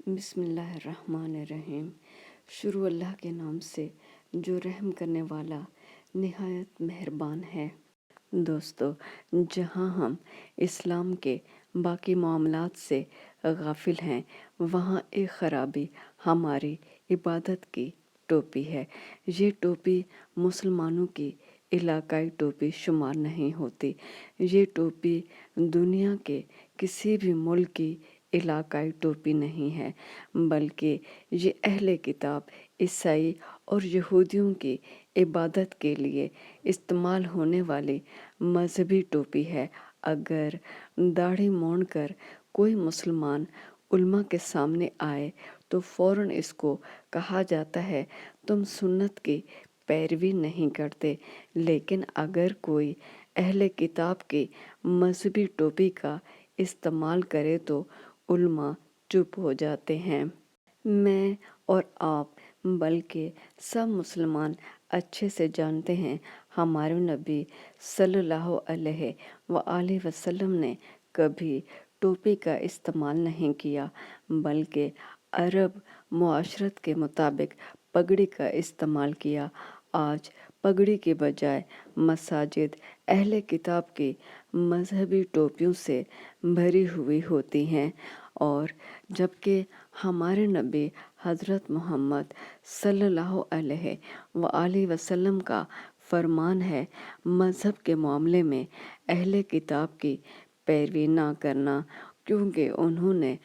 بسم اللہ الرحمن الرحیم۔ شروع اللہ کے نام سے جو رحم کرنے والا نہایت مہربان ہے۔ دوستو، جہاں ہم اسلام کے باقی معاملات سے غافل ہیں، وہاں ایک خرابی ہماری عبادت کی ٹوپی ہے۔ یہ ٹوپی مسلمانوں کی علاقائی ٹوپی شمار نہیں ہوتی۔ یہ ٹوپی دنیا کے کسی بھی ملک کی علاقائی ٹوپی نہیں ہے، بلکہ یہ اہل کتاب عیسائی اور یہودیوں کی عبادت کے لیے استعمال ہونے والی مذہبی ٹوپی ہے۔ اگر داڑھی مونڈ کر کوئی مسلمان علماء کے سامنے آئے تو فوراً اس کو کہا جاتا ہے تم سنت کی پیروی نہیں کرتے، لیکن اگر کوئی اہل کتاب کی مذہبی ٹوپی کا استعمال کرے تو علماء چپ ہو جاتے ہیں۔ میں اور آپ بلکہ سب مسلمان اچھے سے جانتے ہیں، ہمارے نبی صلی اللہ علیہ وآلہ وسلم نے کبھی ٹوپی کا استعمال نہیں کیا، بلکہ عرب معاشرت کے مطابق پگڑی کا استعمال کیا۔ آج پگڑی کے بجائے مساجد اہل کتاب کی مذہبی ٹوپیوں سے بھری ہوئی ہوتی ہیں، اور جبکہ ہمارے نبی حضرت محمد صلی اللہ علیہ وآلہ وسلم کا فرمان ہے مذہب کے معاملے میں اہل کتاب کی پیروی نہ کرنا، کیونکہ انہوں نے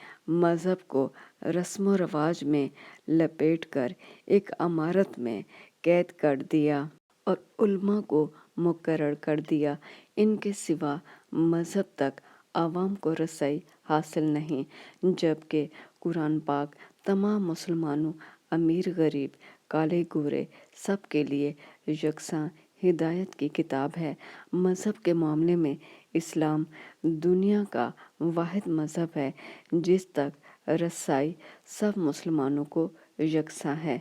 مذہب کو رسم و رواج میں لپیٹ کر ایک عمارت میں قید کر دیا اور علماء کو مقرر کر دیا۔ ان کے سوا مذہب تک عوام کو رسائی حاصل نہیں، جبکہ قرآن پاک تمام مسلمانوں، امیر غریب، کالے گورے، سب کے لیے یکساں ہدایت کی کتاب ہے۔ مذہب کے معاملے میں اسلام دنیا کا واحد مذہب ہے جس تک رسائی سب مسلمانوں کو یکساں ہے۔